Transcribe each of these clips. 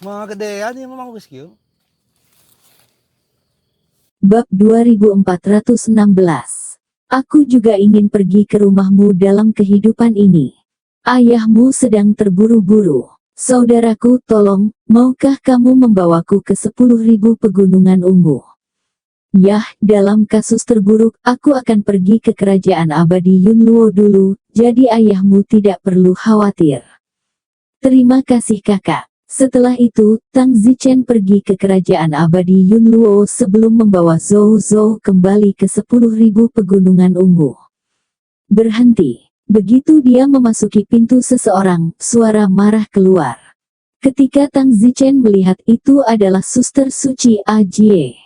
Mga kadeya, di mo mga rescue? Bab 2416. Aku juga ingin pergi ke rumahmu dalam kehidupan ini. Ayahmu sedang terburu-buru. Saudaraku, tolong, maukah kamu membawaku ke 10.000 pegunungan ungu? Yah, dalam kasus terburuk, aku akan pergi ke kerajaan abadi Yunluo dulu, jadi ayahmu tidak perlu khawatir. Terima kasih kakak. Setelah itu, Tang Zichen pergi ke kerajaan abadi Yunluo sebelum membawa Zhou Zhou kembali ke 10.000 pegunungan ungu. Berhenti. Begitu dia memasuki pintu seseorang, suara marah keluar. Ketika Tang Zichen melihat itu adalah suster suci Ah Jie.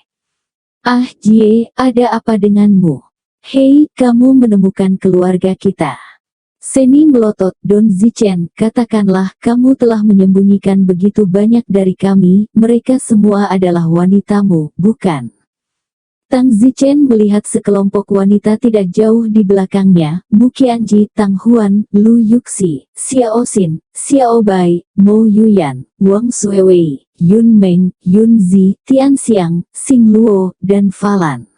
Ah Jie, ada apa denganmu? Hei, kamu menemukan keluarga kita. Seni melotot, Don Zichen, katakanlah kamu telah menyembunyikan begitu banyak dari kami, mereka semua adalah wanitamu, bukan? Tang Zichen melihat sekelompok wanita tidak jauh di belakangnya, Mu Qianji, Tang Huan, Lu Yuxi, Xiao Xin, Xiao Bai, Mo Yuyan, Wang Suewei, Yun Meng, Yun Zi, Tian Xiang, Xing Luo, dan Falan.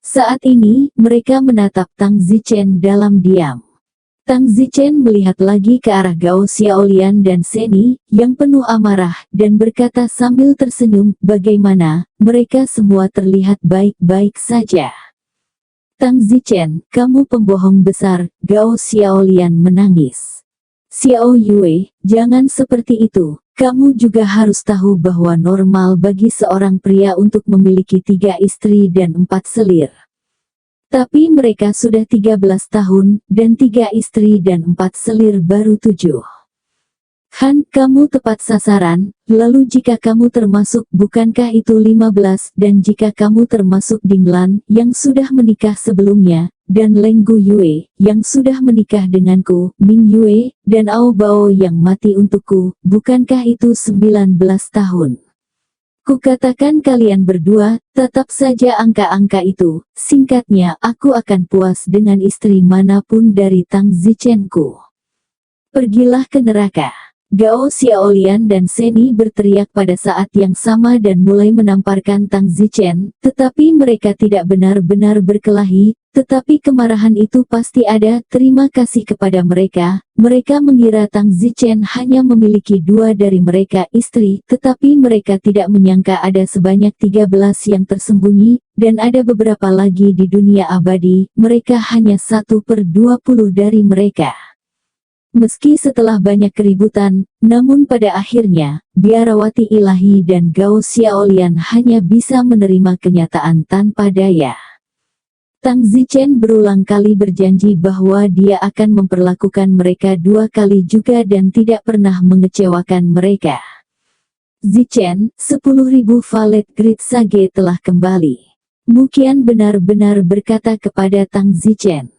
Saat ini, mereka menatap Tang Zichen dalam diam. Tang Zichen melihat lagi ke arah Gao Xiaolian dan Seni, yang penuh amarah, dan berkata sambil tersenyum, bagaimana, mereka semua terlihat baik-baik saja. Tang Zichen, kamu pembohong besar, Gao Xiaolian menangis. Xiao Yue, jangan seperti itu, kamu juga harus tahu bahwa normal bagi seorang pria untuk memiliki 3 istri dan 4 selir. Tapi mereka sudah 13 tahun, dan 3 istri dan 4 selir baru 7. Han, kamu tepat sasaran, lalu jika kamu termasuk, bukankah itu 15, dan jika kamu termasuk Dinglan, yang sudah menikah sebelumnya, dan Leng Gu Yue, yang sudah menikah denganku, Ming Yue, dan Ao Bao yang mati untukku, bukankah itu 19 tahun? Kukatakan kalian berdua, tetap saja angka-angka itu, singkatnya aku akan puas dengan istri manapun dari Tang Zichenku. Pergilah ke neraka. Gao Xiaolian dan Seni berteriak pada saat yang sama dan mulai menamparkan Tang Zichen, tetapi mereka tidak benar-benar berkelahi, tetapi kemarahan itu pasti ada. Terima kasih kepada mereka, mereka mengira Tang Zichen hanya memiliki 2 dari mereka istri, tetapi mereka tidak menyangka ada sebanyak 13 yang tersembunyi, dan ada beberapa lagi di dunia abadi, mereka hanya 1/20 dari mereka. Meski setelah banyak keributan, namun pada akhirnya, biarawati ilahi dan Gao Xiaolian hanya bisa menerima kenyataan tanpa daya. Tang Zichen berulang kali berjanji bahwa dia akan memperlakukan mereka 2 kali juga dan tidak pernah mengecewakan mereka. Zichen, 10.000 valet Great Sage telah kembali. Mu Qian benar-benar berkata kepada Tang Zichen.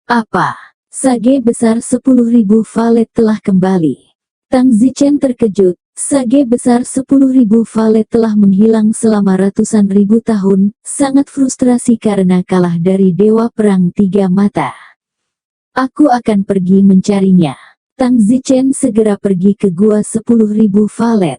Apa? Sage besar 10.000 valet telah kembali. Tang Zichen terkejut, sage besar 10.000 valet telah menghilang selama ratusan ribu tahun, sangat frustrasi karena kalah dari Dewa Perang 3 Mata. Aku akan pergi mencarinya. Tang Zichen segera pergi ke gua 10.000 valet.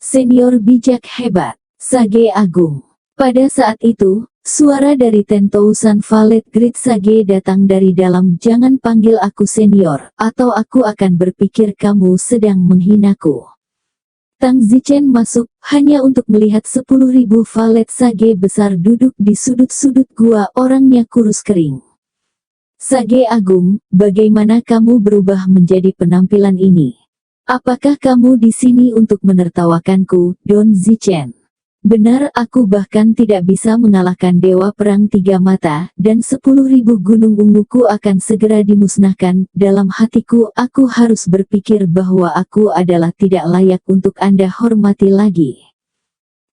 Senior bijak hebat, Sage Agung. Pada saat itu, suara dari 10,000 valet Great Sage datang dari dalam. Jangan panggil aku senior, atau aku akan berpikir kamu sedang menghinaku. Tang Zichen masuk, hanya untuk melihat 10.000 valet Sage besar duduk di sudut-sudut gua, orangnya kurus kering. Sage Agung, bagaimana kamu berubah menjadi penampilan ini? Apakah kamu di sini untuk menertawakanku, Don Zichen? Benar, aku bahkan tidak bisa mengalahkan Dewa Perang 3 Mata, dan 10.000 gunung unguku akan segera dimusnahkan. Dalam hatiku, aku harus berpikir bahwa aku adalah tidak layak untuk Anda hormati lagi.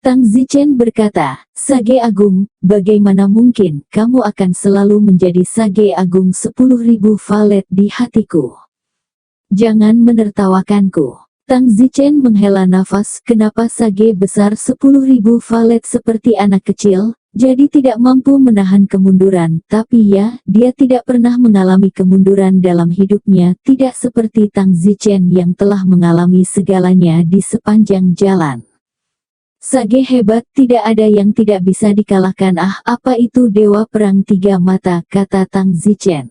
Tang Zichen berkata, Sage Agung, bagaimana mungkin kamu akan selalu menjadi Sage Agung 10.000 valet di hatiku? Jangan menertawakanku. Tang Zichen menghela nafas, kenapa Sage besar 10.000 valet seperti anak kecil? jadi tidak mampu menahan kemunduran. Tapi ya, dia tidak pernah mengalami kemunduran dalam hidupnya, tidak seperti Tang Zichen yang telah mengalami segalanya di sepanjang jalan. Sage hebat, tidak ada yang tidak bisa dikalahkan. Ah, apa itu Dewa Perang Tiga Mata, kata Tang Zichen.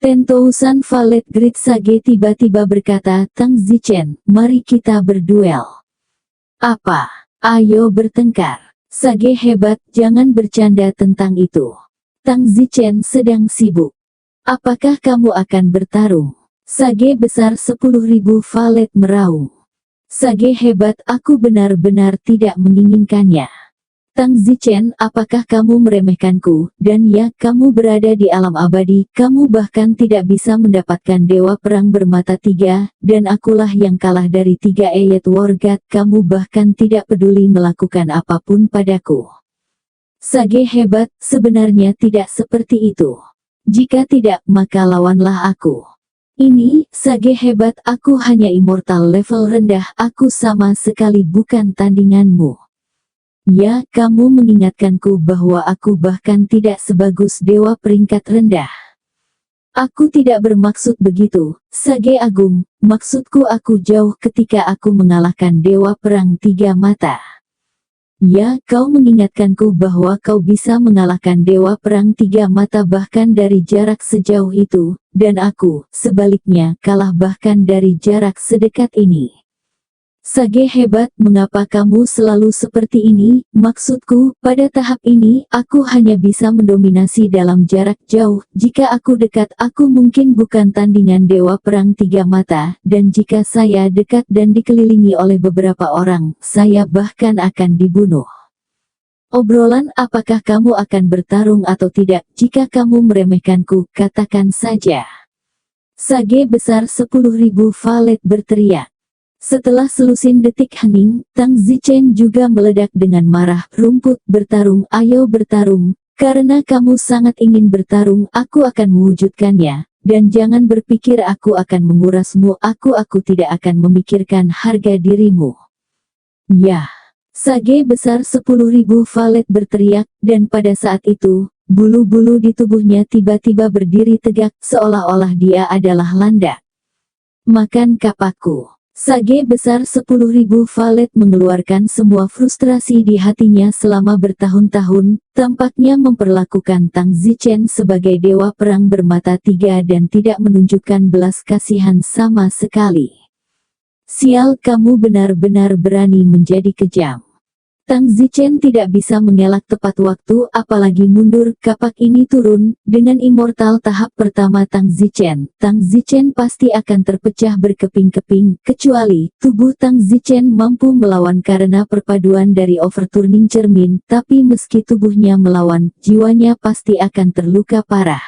10,000 Valet Great. Sage tiba-tiba berkata, Tang Zichen, mari kita berduel. Apa? Ayo bertengkar. Sage hebat, jangan bercanda tentang itu. Tang Zichen sedang sibuk. Apakah kamu akan bertarung? Sage besar 10.000 Valet meraung. Sage hebat, aku benar-benar tidak menginginkannya. Tang Zichen, apakah kamu meremehkanku? Dan ya, kamu berada di alam abadi, kamu bahkan tidak bisa mendapatkan Dewa Perang bermata tiga, dan akulah yang kalah dari 3 Eyet War God, kamu bahkan tidak peduli melakukan apapun padaku. Sage hebat, sebenarnya tidak seperti itu. Jika tidak, maka lawanlah aku. Ini, Sage hebat, aku hanya immortal level rendah, aku sama sekali bukan tandinganmu. Ya, kamu mengingatkanku bahwa aku bahkan tidak sebagus dewa peringkat rendah. Aku tidak bermaksud begitu, Sage Agung, maksudku aku jauh ketika aku mengalahkan Dewa Perang Tiga Mata. Ya, kau mengingatkanku bahwa kau bisa mengalahkan Dewa Perang Tiga Mata bahkan dari jarak sejauh itu, dan aku, sebaliknya, kalah bahkan dari jarak sedekat ini. Sage hebat, mengapa kamu selalu seperti ini? Maksudku, pada tahap ini, aku hanya bisa mendominasi dalam jarak jauh. Jika aku dekat, aku mungkin bukan tandingan Dewa Perang Tiga Mata, dan jika saya dekat dan dikelilingi oleh beberapa orang, saya bahkan akan dibunuh. Obrolan, apakah kamu akan bertarung atau tidak? Jika kamu meremehkanku, katakan saja. Sage besar 10.000 Valet berteriak. Setelah selusin detik hening, Tang Zichen juga meledak dengan marah. Rumput, bertarung, ayo bertarung. Karena kamu sangat ingin bertarung, aku akan mewujudkannya. Dan jangan berpikir aku akan mengurasmu, aku tidak akan memikirkan harga dirimu. Ya. Sage besar 10.000 Valet berteriak, dan pada saat itu, bulu-bulu di tubuhnya tiba-tiba berdiri tegak, seolah-olah dia adalah landak. Makan kapakku. Sage besar 10.000 Valet mengeluarkan semua frustrasi di hatinya selama bertahun-tahun, tampaknya memperlakukan Tang Zichen sebagai dewa perang bermata tiga dan tidak menunjukkan belas kasihan sama sekali. Sial, kamu benar-benar berani menjadi kejam. Tang Zichen tidak bisa mengelak tepat waktu, apalagi mundur. Kapak ini turun, dengan immortal tahap pertama Tang Zichen pasti akan terpecah berkeping-keping, kecuali tubuh Tang Zichen mampu melawan karena perpaduan dari overturning cermin, tapi meski tubuhnya melawan, jiwanya pasti akan terluka parah.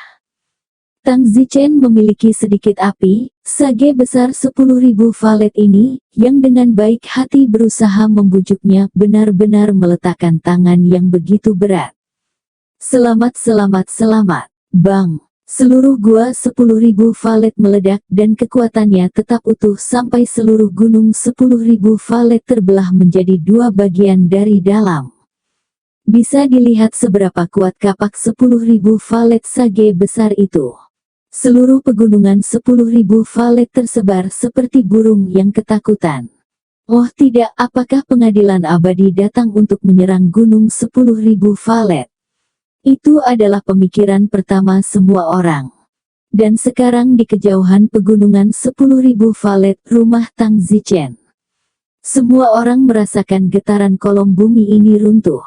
Tang Zichen memiliki sedikit api. Sage besar 10.000 Valet ini, yang dengan baik hati berusaha membujuknya, benar-benar meletakkan tangan yang begitu berat. Selamat. Bang! Seluruh gua 10.000 Valet meledak dan kekuatannya tetap utuh sampai seluruh gunung 10.000 Valet terbelah menjadi dua bagian dari dalam. Bisa dilihat seberapa kuat kapak 10.000 Valet Sage besar itu. Seluruh pegunungan 10.000 Valet tersebar seperti burung yang ketakutan. Oh tidak, apakah pengadilan abadi datang untuk menyerang gunung 10.000 Valet? Itu adalah pemikiran pertama semua orang. Dan sekarang di kejauhan pegunungan 10.000 Valet, rumah Tang Zichen. Semua orang merasakan getaran kolom bumi ini runtuh.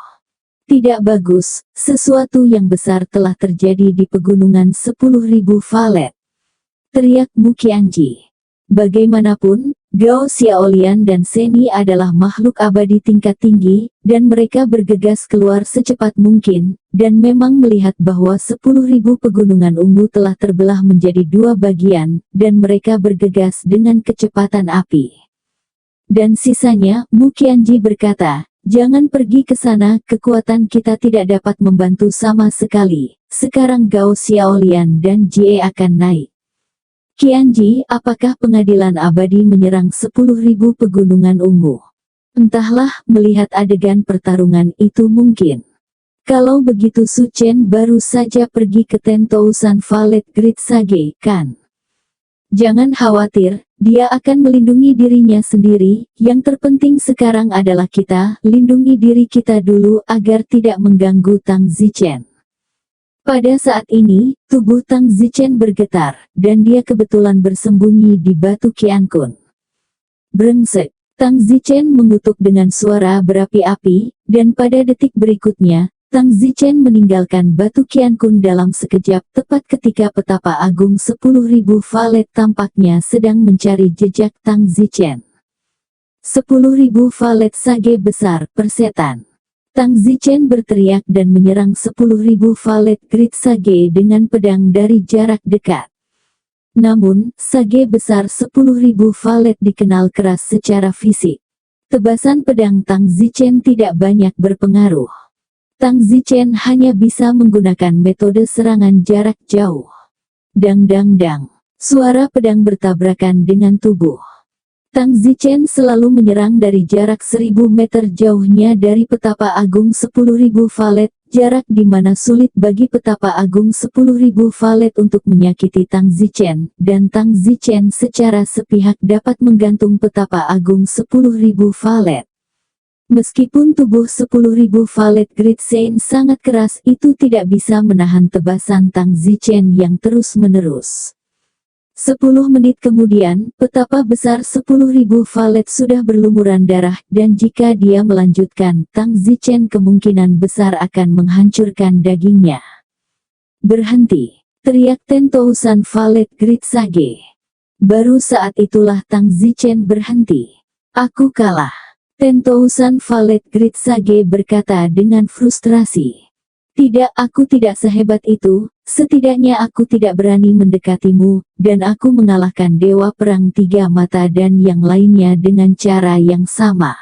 Tidak bagus, sesuatu yang besar telah terjadi di pegunungan 10.000 Valet. Teriak Mu Qianji. Bagaimanapun, Gao Xiaolian dan Seni adalah makhluk abadi tingkat tinggi, dan mereka bergegas keluar secepat mungkin, dan memang melihat bahwa 10.000 pegunungan ungu telah terbelah menjadi dua bagian, dan mereka bergegas dengan kecepatan api. Dan sisanya, Mu Qianji berkata, jangan pergi ke sana, kekuatan kita tidak dapat membantu sama sekali. Sekarang Gao Xiaolian dan Jie akan naik. Qianji, apakah pengadilan abadi menyerang 10.000 pegunungan ungu? Entahlah, melihat adegan pertarungan itu mungkin. Kalau begitu Su Chen baru saja pergi ke Tentousan Valet Great Sage, kan? Jangan khawatir, dia akan melindungi dirinya sendiri. Yang terpenting sekarang adalah kita, lindungi diri kita dulu agar tidak mengganggu Tang Zichen. Pada saat ini, tubuh Tang Zichen bergetar, dan dia kebetulan bersembunyi di batu Qiankun. Brengsek! Tang Zichen mengutuk dengan suara berapi-api, dan pada detik berikutnya, Tang Zichen meninggalkan batu Qiankun dalam sekejap, tepat ketika petapa agung 10.000 valet tampaknya sedang mencari jejak Tang Zichen. 10.000 valet sage besar, persetan. Tang Zichen berteriak dan menyerang 10.000 valet Great Sage dengan pedang dari jarak dekat. Namun, sage besar 10.000 valet dikenal keras secara fisik. Tebasan pedang Tang Zichen tidak banyak berpengaruh. Tang Zichen hanya bisa menggunakan metode serangan jarak jauh. Dang dang dang. Suara pedang bertabrakan dengan tubuh. Tang Zichen selalu menyerang dari jarak 1000 meter jauhnya dari petapa agung 10.000 valet, jarak di mana sulit bagi petapa agung 10.000 valet untuk menyakiti Tang Zichen, dan Tang Zichen secara sepihak dapat menggantung petapa agung 10.000 valet. Meskipun tubuh 10.000 valet Great Saint sangat keras, itu tidak bisa menahan tebasan Tang Zichen yang terus-menerus. 10 menit kemudian, petapa besar 10.000 valet sudah berlumuran darah, dan jika dia melanjutkan, Tang Zichen kemungkinan besar akan menghancurkan dagingnya. Berhenti! Teriak Tentousan Valet Great Sage. Baru saat itulah Tang Zichen berhenti. Aku kalah. Tentousan Valet Great Sage berkata dengan frustrasi. Tidak, aku tidak sehebat itu, setidaknya aku tidak berani mendekatimu, dan aku mengalahkan Dewa Perang Tiga Mata dan yang lainnya dengan cara yang sama.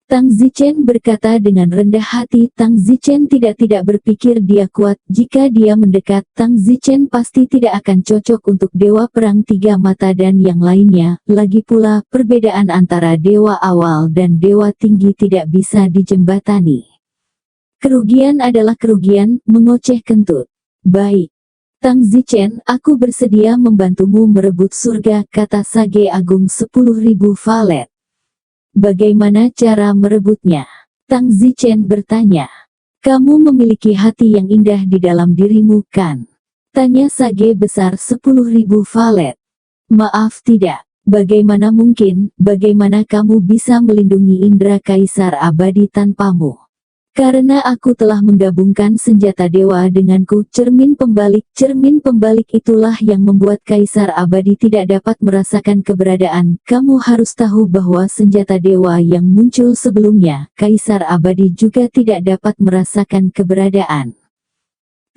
Tang Zichen berkata dengan rendah hati. Tang Zichen tidak berpikir dia kuat. Jika dia mendekat, Tang Zichen pasti tidak akan cocok untuk Dewa Perang Tiga Mata dan yang lainnya. Lagi pula, perbedaan antara Dewa Awal dan Dewa Tinggi tidak bisa dijembatani. Kerugian adalah kerugian, mengoceh kentut. Baik. Tang Zichen, aku bersedia membantumu merebut surga, kata Sage Agung 10.000 valet. Bagaimana cara merebutnya? Tang Zichen bertanya. Kamu memiliki hati yang indah di dalam dirimu, kan? Tanya Sage besar 10.000 valet. Maaf, tidak. Bagaimana mungkin, bagaimana kamu bisa melindungi indera kaisar abadi tanpamu? Karena aku telah menggabungkan senjata dewa denganku. Cermin pembalik itulah yang membuat kaisar abadi tidak dapat merasakan keberadaan. Kamu harus tahu bahwa senjata dewa yang muncul sebelumnya, kaisar abadi juga tidak dapat merasakan keberadaan.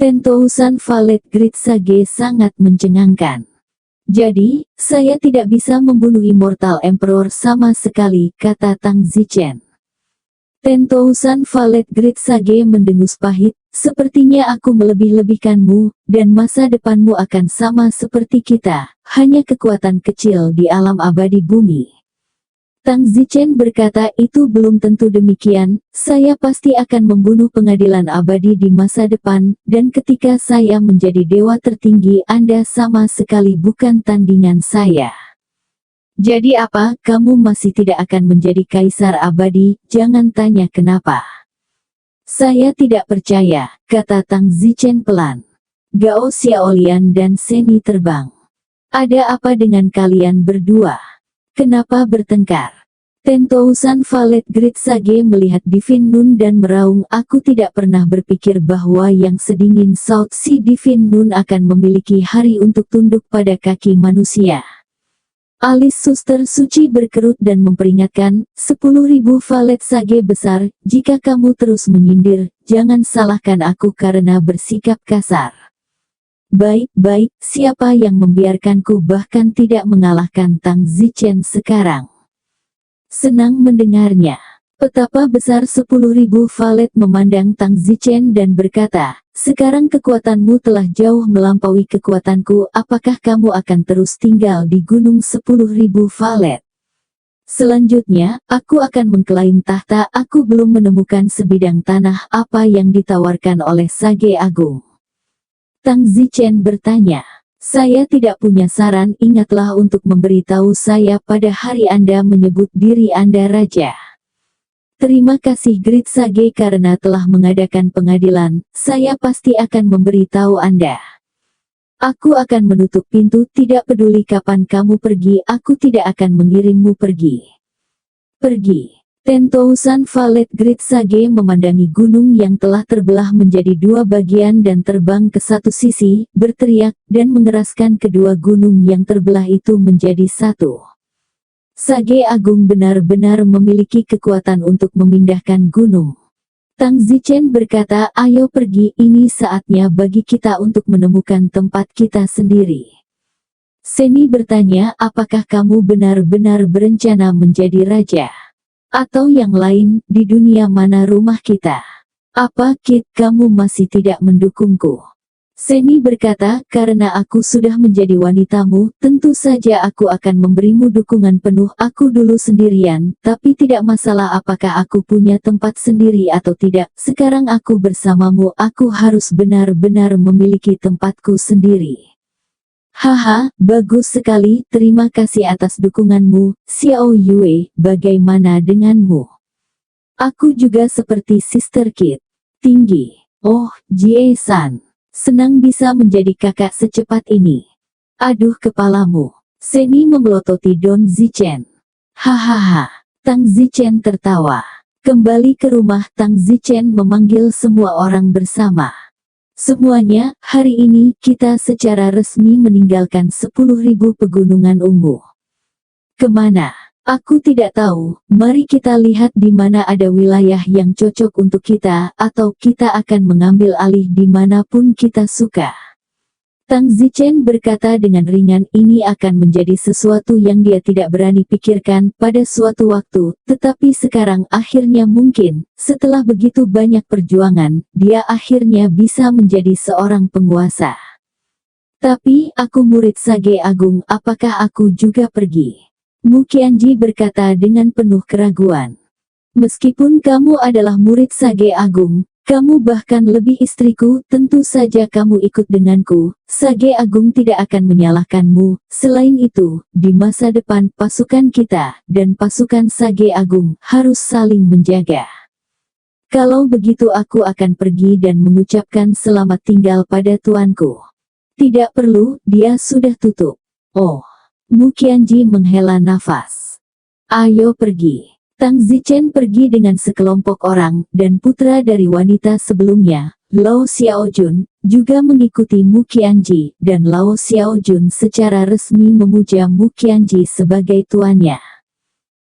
Tentousan Valet Great Sage sangat mencengangkan. Jadi, saya tidak bisa membunuh Immortal Emperor sama sekali, kata Tang Zichen. Tentousan Valet Great Sage mendengus pahit. Sepertinya aku melebih-lebihkanmu, dan masa depanmu akan sama seperti kita, hanya kekuatan kecil di alam abadi bumi. Tang Zichen berkata, itu belum tentu demikian. Saya pasti akan membunuh pengadilan abadi di masa depan, dan ketika saya menjadi dewa tertinggi, Anda sama sekali bukan tandingan saya. Jadi apa, kamu masih tidak akan menjadi kaisar abadi? Jangan tanya kenapa. Saya tidak percaya, kata Tang Zichen pelan. Gao Xiaolian dan Seni terbang. Ada apa dengan kalian berdua? Kenapa bertengkar? Tentousan Valet Great Sage melihat Divine Nun dan meraung. Aku tidak pernah berpikir bahwa yang sedingin South Sea Divine Nun akan memiliki hari untuk tunduk pada kaki manusia. Alis suster suci berkerut dan memperingatkan, 10.000 valet sage besar, jika kamu terus menyindir, jangan salahkan aku karena bersikap kasar. Baik, siapa yang membiarkanku bahkan tidak mengalahkan Tang Zichen sekarang? Senang mendengarnya. Petapa besar 10.000 valet memandang Tang Zichen dan berkata, sekarang kekuatanmu telah jauh melampaui kekuatanku, apakah kamu akan terus tinggal di gunung 10.000 valet? Selanjutnya, aku akan mengklaim tahta. Aku belum menemukan sebidang tanah apa yang ditawarkan oleh Sage Agung. Tang Zichen bertanya. Saya tidak punya saran, ingatlah untuk memberitahu saya pada hari Anda menyebut diri Anda Raja. Terima kasih Great Sage karena telah mengadakan pengadilan, saya pasti akan memberitahu Anda. Aku akan menutup pintu, tidak peduli kapan kamu pergi, aku tidak akan mengirimmu pergi. Pergi. Tentousan Valet Great Sage memandangi gunung yang telah terbelah menjadi dua bagian dan terbang ke satu sisi, berteriak, dan mengeraskan kedua gunung yang terbelah itu menjadi satu. Sage Agung benar-benar memiliki kekuatan untuk memindahkan gunung. Tang Zichen berkata, ayo pergi, ini saatnya bagi kita untuk menemukan tempat kita sendiri. Seni bertanya, apakah kamu benar-benar berencana menjadi raja? Atau yang lain, di dunia mana rumah kita? Apa Kit, kamu masih tidak mendukungku? Seni berkata, karena aku sudah menjadi wanitamu, tentu saja aku akan memberimu dukungan penuh. Aku dulu sendirian, tapi tidak masalah apakah aku punya tempat sendiri atau tidak. Sekarang aku bersamamu, aku harus benar-benar memiliki tempatku sendiri. Haha, bagus sekali, terima kasih atas dukunganmu, Xiao Yue, bagaimana denganmu? Aku juga seperti Sister Kit. Tinggi. Oh, Jie-san. Senang bisa menjadi kakak secepat ini. Aduh kepalamu. Seni memelototi Don Zichen. Hahaha. Tang Zichen tertawa. Kembali ke rumah, Tang Zichen memanggil semua orang bersama. Semuanya, hari ini kita secara resmi meninggalkan 10.000 pegunungan ungu. Kemana? Aku tidak tahu, mari kita lihat di mana ada wilayah yang cocok untuk kita, atau kita akan mengambil alih dimanapun kita suka. Tang Zichen berkata dengan ringan, ini akan menjadi sesuatu yang dia tidak berani pikirkan pada suatu waktu, tetapi sekarang akhirnya mungkin, setelah begitu banyak perjuangan, dia akhirnya bisa menjadi seorang penguasa. Tapi, aku murid Sage Agung, apakah aku juga pergi? Mu Qianji berkata dengan penuh keraguan. Meskipun kamu adalah murid Sage Agung, kamu bahkan lebih istriku, tentu saja kamu ikut denganku, Sage Agung tidak akan menyalahkanmu. Selain itu, di masa depan pasukan kita, dan pasukan Sage Agung, harus saling menjaga. Kalau begitu aku akan pergi dan mengucapkan selamat tinggal pada tuanku. Tidak perlu, dia sudah tutup. Oh. Mu Qianji menghela nafas. Ayo pergi. Tang Zichen pergi dengan sekelompok orang, dan putra dari wanita sebelumnya, Lao Xiaojun, juga mengikuti Mu Qianji, dan Lao Xiaojun secara resmi memuja Mu Qianji sebagai tuannya.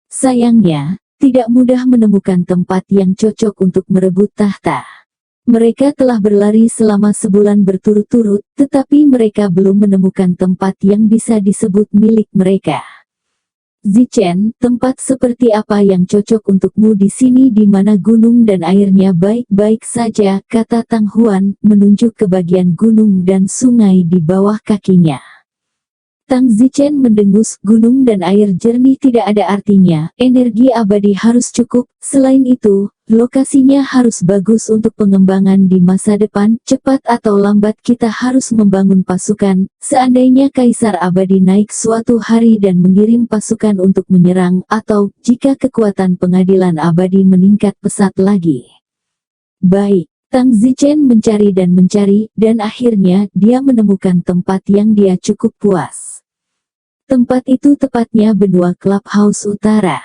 Sayangnya, tidak mudah menemukan tempat yang cocok untuk merebut tahta. Mereka telah berlari selama sebulan berturut-turut, tetapi mereka belum menemukan tempat yang bisa disebut milik mereka. Zichen, tempat seperti apa yang cocok untukmu di sini di mana gunung dan airnya baik-baik saja, kata Tang Huan, menunjuk ke bagian gunung dan sungai di bawah kakinya. Tang Zichen mendengus, gunung dan air jernih tidak ada artinya, energi abadi harus cukup, selain itu, lokasinya harus bagus untuk pengembangan di masa depan, cepat atau lambat kita harus membangun pasukan, seandainya Kaisar Abadi naik suatu hari dan mengirim pasukan untuk menyerang, atau, jika kekuatan pengadilan abadi meningkat pesat lagi. Baik. Tang Zichen mencari, dan akhirnya, dia menemukan tempat yang dia cukup puas. Tempat itu tepatnya benua Clubhouse Utara.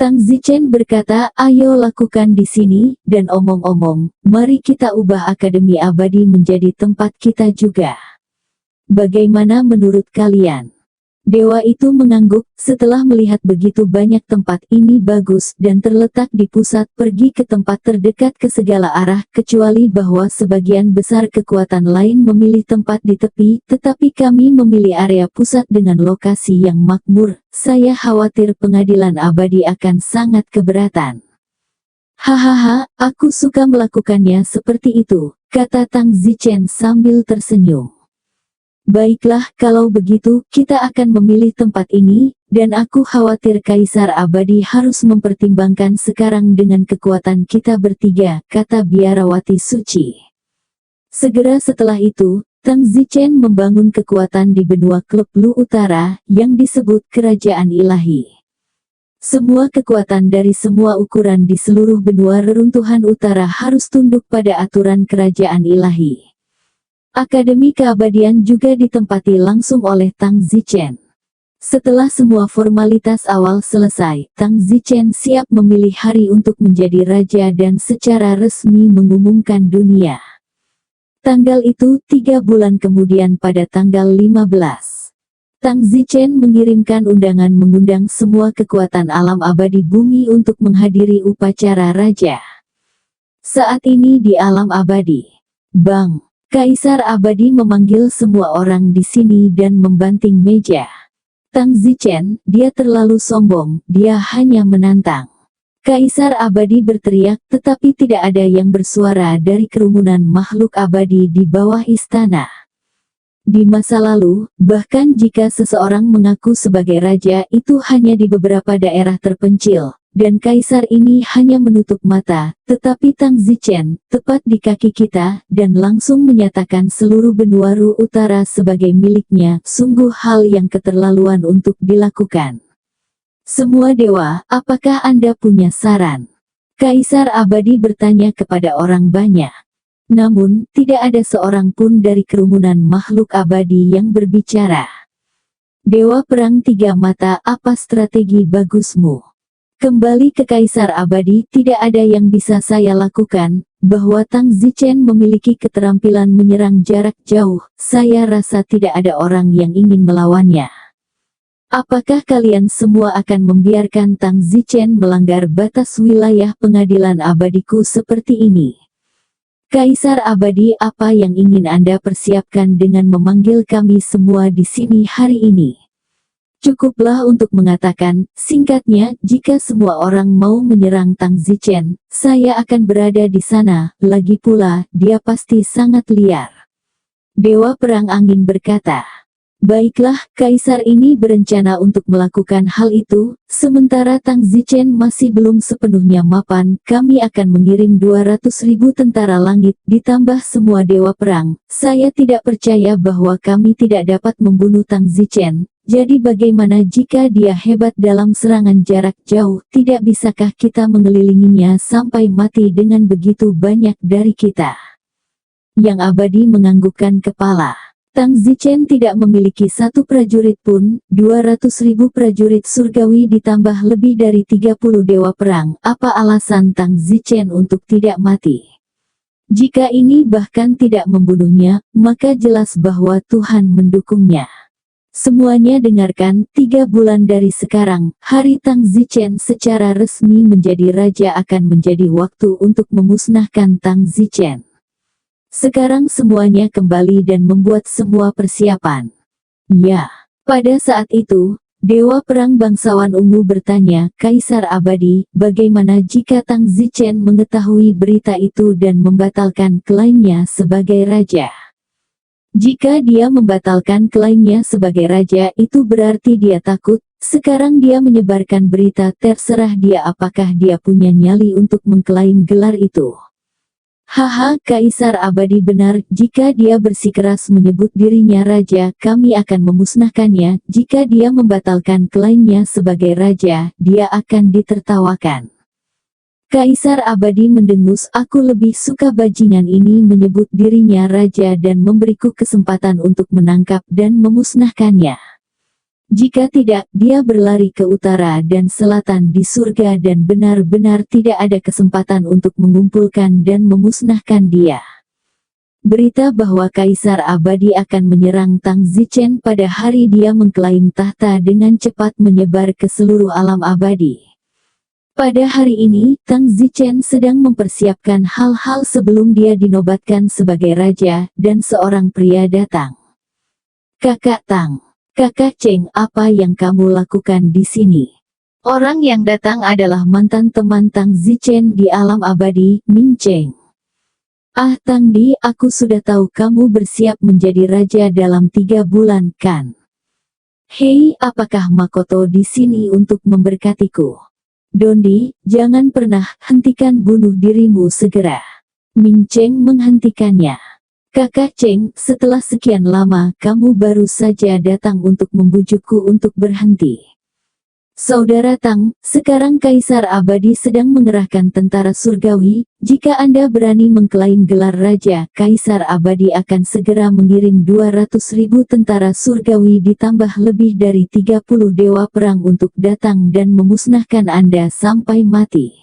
Tang Zichen berkata, ayo lakukan di sini, dan omong-omong, mari kita ubah Akademi Abadi menjadi tempat kita juga. Bagaimana menurut kalian? Dewa itu mengangguk, setelah melihat begitu banyak tempat ini bagus dan terletak di pusat, pergi ke tempat terdekat ke segala arah, kecuali bahwa sebagian besar kekuatan lain memilih tempat di tepi, tetapi kami memilih area pusat dengan lokasi yang makmur, saya khawatir pengadilan abadi akan sangat keberatan. Hahaha, aku suka melakukannya seperti itu, kata Tang Zichen sambil tersenyum. Baiklah, kalau begitu, kita akan memilih tempat ini, dan aku khawatir Kaisar Abadi harus mempertimbangkan sekarang dengan kekuatan kita bertiga, kata biarawati suci. Segera setelah itu, Tang Zichen membangun kekuatan di benua klub Lu Utara, yang disebut Kerajaan Ilahi. Semua kekuatan dari semua ukuran di seluruh benua reruntuhan utara harus tunduk pada aturan Kerajaan Ilahi. Akademi Keabadian juga ditempati langsung oleh Tang Zichen. Setelah semua formalitas awal selesai, Tang Zichen siap memilih hari untuk menjadi raja dan secara resmi mengumumkan dunia. Tanggal itu 3 bulan kemudian pada tanggal 15. Tang Zichen mengirimkan undangan mengundang semua kekuatan alam abadi bumi untuk menghadiri upacara raja. Saat ini di alam abadi, Bang, Kaisar Abadi memanggil semua orang di sini dan membanting meja. Tang Zichen, dia terlalu sombong, dia hanya menantang. Kaisar Abadi berteriak, tetapi tidak ada yang bersuara dari kerumunan makhluk abadi di bawah istana. Di masa lalu, bahkan jika seseorang mengaku sebagai raja itu hanya di beberapa daerah terpencil, dan kaisar ini hanya menutup mata, tetapi Tang Zichen, tepat di kaki kita, dan langsung menyatakan seluruh benua Ru Utara sebagai miliknya, sungguh hal yang keterlaluan untuk dilakukan. Semua dewa, apakah Anda punya saran? Kaisar Abadi bertanya kepada orang banyak. Namun, tidak ada seorang pun dari kerumunan makhluk abadi yang berbicara. Dewa Perang Tiga Mata, apa strategi bagusmu? Kembali ke Kaisar Abadi, tidak ada yang bisa saya lakukan, bahwa Tang Zichen memiliki keterampilan menyerang jarak jauh, saya rasa tidak ada orang yang ingin melawannya. Apakah kalian semua akan membiarkan Tang Zichen melanggar batas wilayah pengadilan abadiku seperti ini? Kaisar Abadi, apa yang ingin Anda persiapkan dengan memanggil kami semua di sini hari ini? Cukuplah untuk mengatakan, singkatnya, jika semua orang mau menyerang Tang Zichen, saya akan berada di sana, lagi pula, dia pasti sangat liar. Dewa Perang Angin berkata. Baiklah, Kaisar ini berencana untuk melakukan hal itu, sementara Tang Zichen masih belum sepenuhnya mapan, kami akan mengirim 200.000 tentara langit, ditambah semua dewa perang. Saya tidak percaya bahwa kami tidak dapat membunuh Tang Zichen. Jadi bagaimana jika dia hebat dalam serangan jarak jauh, tidak bisakah kita mengelilinginya sampai mati dengan begitu banyak dari kita? Yang Abadi menganggukkan kepala. Tang Zichen tidak memiliki satu prajurit pun, 200.000 prajurit surgawi ditambah lebih dari 30 dewa perang. Apa alasan Tang Zichen untuk tidak mati? Jika ini bahkan tidak membunuhnya, maka jelas bahwa Tuhan mendukungnya. Semuanya dengarkan, 3 bulan dari sekarang, hari Tang Zichen secara resmi menjadi raja akan menjadi waktu untuk memusnahkan Tang Zichen. Sekarang semuanya kembali dan membuat semua persiapan. Ya, pada saat itu, Dewa Perang Bangsawan Ungu bertanya, Kaisar Abadi, bagaimana jika Tang Zichen mengetahui berita itu dan membatalkan klaimnya sebagai raja? Jika dia membatalkan klaimnya sebagai raja itu berarti dia takut, sekarang dia menyebarkan berita terserah dia apakah dia punya nyali untuk mengklaim gelar itu. Haha, Kaisar Abadi benar, jika dia bersikeras menyebut dirinya raja, kami akan memusnahkannya, jika dia membatalkan klaimnya sebagai raja, dia akan ditertawakan. Kaisar Abadi mendengus, aku lebih suka bajingan ini menyebut dirinya raja dan memberiku kesempatan untuk menangkap dan memusnahkannya. Jika tidak, dia berlari ke utara dan selatan di surga dan benar-benar tidak ada kesempatan untuk mengumpulkan dan memusnahkan dia. Berita bahwa Kaisar Abadi akan menyerang Tang Zichen pada hari dia mengklaim tahta dengan cepat menyebar ke seluruh alam abadi. Pada hari ini, Tang Zichen sedang mempersiapkan hal-hal sebelum dia dinobatkan sebagai raja, dan seorang pria datang. Kakak Tang. Kakak Cheng, apa yang kamu lakukan di sini? Orang yang datang adalah mantan teman Tang Zichen di alam abadi, Ming Cheng. Ah Tangdi, aku sudah tahu kamu bersiap menjadi raja dalam 3 bulan kan? Hei, apakah Makoto di sini untuk memberkatiku? Dondi, jangan pernah hentikan bunuh dirimu segera. Ming Cheng menghentikannya. Kakak Cheng, setelah sekian lama kamu baru saja datang untuk membujukku untuk berhenti. Saudara Tang, sekarang Kaisar Abadi sedang mengerahkan tentara surgawi. Jika Anda berani mengklaim gelar Raja, Kaisar Abadi akan segera mengirim 200.000 tentara surgawi ditambah lebih dari 30 dewa perang untuk datang dan memusnahkan Anda sampai mati.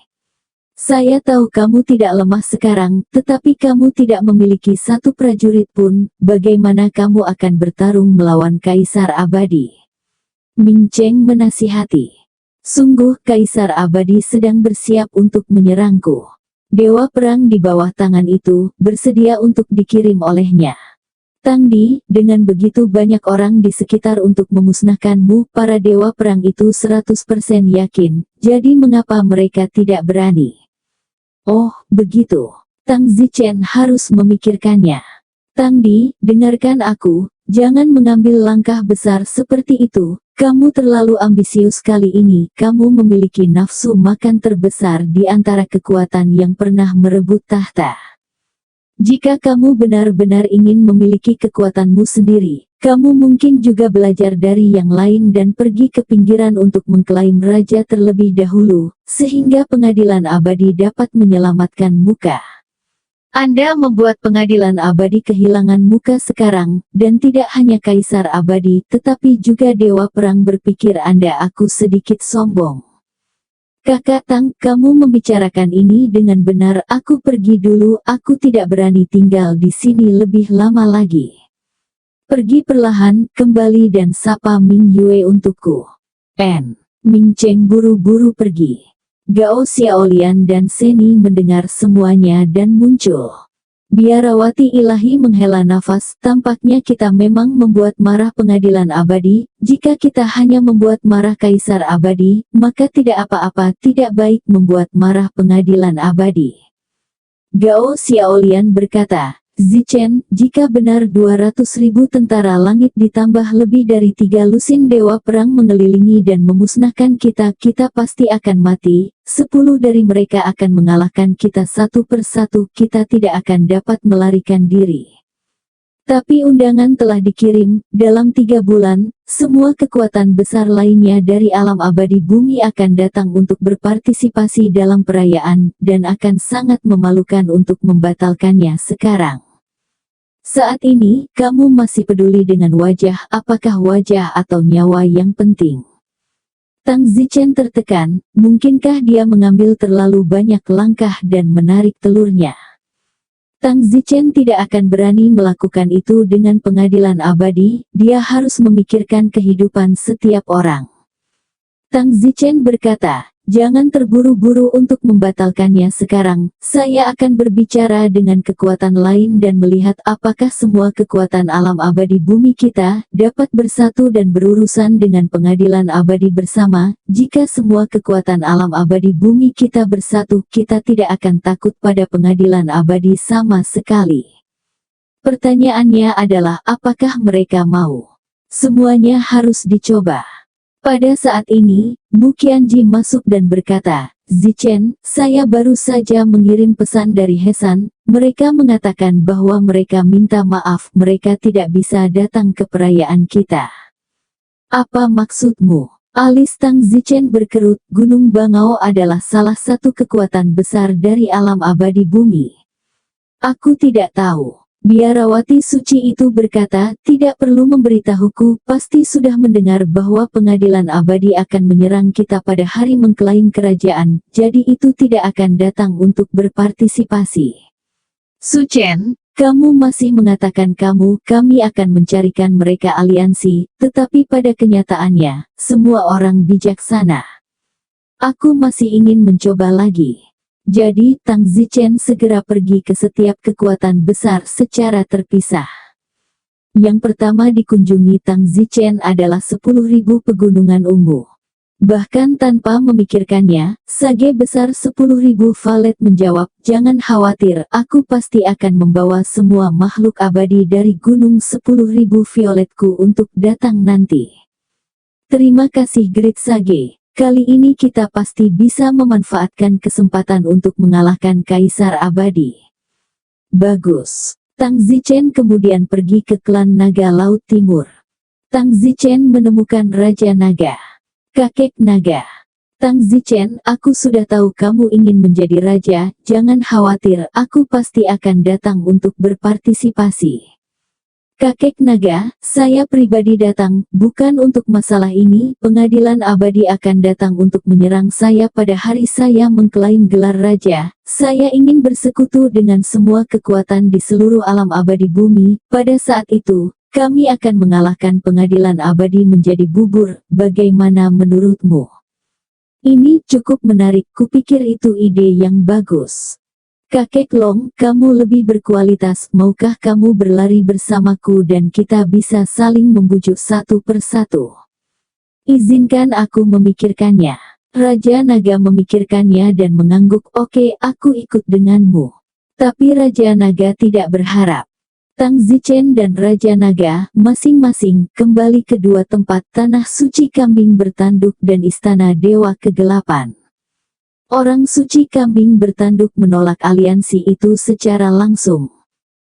Saya tahu kamu tidak lemah sekarang, tetapi kamu tidak memiliki satu prajurit pun. Bagaimana kamu akan bertarung melawan Kaisar Abadi? Ming Cheng menasihati. Sungguh Kaisar Abadi sedang bersiap untuk menyerangku. Dewa perang di bawah tangan itu bersedia untuk dikirim olehnya. Tangdi, dengan begitu banyak orang di sekitar untuk memusnahkanmu, para dewa perang itu 100% yakin, jadi mengapa mereka tidak berani? Oh, begitu. Tang Zichen harus memikirkannya. Tangdi, dengarkan aku, jangan mengambil langkah besar seperti itu. Kamu terlalu ambisius kali ini. Kamu memiliki nafsu makan terbesar di antara kekuatan yang pernah merebut tahta. Jika kamu benar-benar ingin memiliki kekuatanmu sendiri, kamu mungkin juga belajar dari yang lain dan pergi ke pinggiran untuk mengklaim raja terlebih dahulu, sehingga pengadilan abadi dapat menyelamatkan muka. Anda membuat pengadilan abadi kehilangan muka sekarang, dan tidak hanya Kaisar Abadi tetapi juga Dewa Perang berpikir Anda aku sedikit sombong. Kakak Tang, kamu membicarakan ini dengan benar. Aku pergi dulu, aku tidak berani tinggal di sini lebih lama lagi. Pergi perlahan, kembali dan sapa Ming Yue untukku. Ming Cheng buru-buru pergi. Gao Xiaolian dan Seni mendengar semuanya dan muncul. Biarawati ilahi menghela nafas, tampaknya kita memang membuat marah pengadilan abadi. Jika kita hanya membuat marah Kaisar Abadi, maka tidak apa-apa, tidak baik membuat marah pengadilan abadi. Gao Xiaolian berkata, Zichen, jika benar 200.000 tentara langit ditambah lebih dari 3 lusin dewa perang mengelilingi dan memusnahkan kita, kita pasti akan mati. 10 dari mereka akan mengalahkan kita satu persatu, kita tidak akan dapat melarikan diri. Tapi undangan telah dikirim, dalam 3 bulan, semua kekuatan besar lainnya dari alam abadi bumi akan datang untuk berpartisipasi dalam perayaan, dan akan sangat memalukan untuk membatalkannya sekarang. Saat ini, kamu masih peduli dengan wajah, apakah wajah atau nyawa yang penting? Tang Zichen tertekan, mungkinkah dia mengambil terlalu banyak langkah dan menarik telurnya? Tang Zichen tidak akan berani melakukan itu dengan pengadilan abadi, dia harus memikirkan kehidupan setiap orang. Tang Zichen berkata, jangan terburu-buru untuk membatalkannya sekarang, saya akan berbicara dengan kekuatan lain dan melihat apakah semua kekuatan alam abadi bumi kita dapat bersatu dan berurusan dengan pengadilan abadi bersama. Jika semua kekuatan alam abadi bumi kita bersatu, kita tidak akan takut pada pengadilan abadi sama sekali. Pertanyaannya adalah apakah mereka mau? Semuanya harus dicoba. Pada saat ini, Mu Qianji masuk dan berkata, Zichen, saya baru saja mengirim pesan dari Hesan. Mereka mengatakan bahwa mereka minta maaf, mereka tidak bisa datang ke perayaan kita. Apa maksudmu? Alis Tang Zichen berkerut. Gunung Bangau adalah salah satu kekuatan besar dari alam abadi bumi. Aku tidak tahu. Biarawati suci itu berkata, tidak perlu memberitahuku, pasti sudah mendengar bahwa pengadilan abadi akan menyerang kita pada hari mengklaim kerajaan, jadi itu tidak akan datang untuk berpartisipasi. Suchen, kamu masih mengatakan kami akan mencarikan mereka aliansi, tetapi pada kenyataannya, semua orang bijaksana. Aku masih ingin mencoba lagi. Jadi, Tang Zichen segera pergi ke setiap kekuatan besar secara terpisah. Yang pertama dikunjungi Tang Zichen adalah 10.000 pegunungan ungu. Bahkan tanpa memikirkannya, Sage besar 10.000 valet menjawab, "Jangan khawatir, aku pasti akan membawa semua makhluk abadi dari gunung 10.000 violetku untuk datang nanti." Terima kasih Great Sage. Kali ini kita pasti bisa memanfaatkan kesempatan untuk mengalahkan Kaisar Abadi. Bagus. Tang Zichen kemudian pergi ke klan Naga Laut Timur. Tang Zichen menemukan Raja Naga. Kakek Naga. Tang Zichen, aku sudah tahu kamu ingin menjadi raja, jangan khawatir, aku pasti akan datang untuk berpartisipasi. Kakek Naga, saya pribadi datang, bukan untuk masalah ini, pengadilan abadi akan datang untuk menyerang saya pada hari saya mengklaim gelar raja, saya ingin bersekutu dengan semua kekuatan di seluruh alam abadi bumi, pada saat itu, kami akan mengalahkan pengadilan abadi menjadi bubur, bagaimana menurutmu? Ini cukup menarik, kupikir itu ide yang bagus. Kakek Long, kamu lebih berkualitas, maukah kamu berlari bersamaku dan kita bisa saling membujuk satu persatu? Izinkan aku memikirkannya. Raja Naga memikirkannya dan mengangguk, oke, aku ikut denganmu. Tapi Raja Naga tidak berharap. Tang Zichen dan Raja Naga, masing-masing, kembali ke dua tempat tanah suci kambing bertanduk dan istana Dewa Kegelapan. Orang suci kambing bertanduk menolak aliansi itu secara langsung.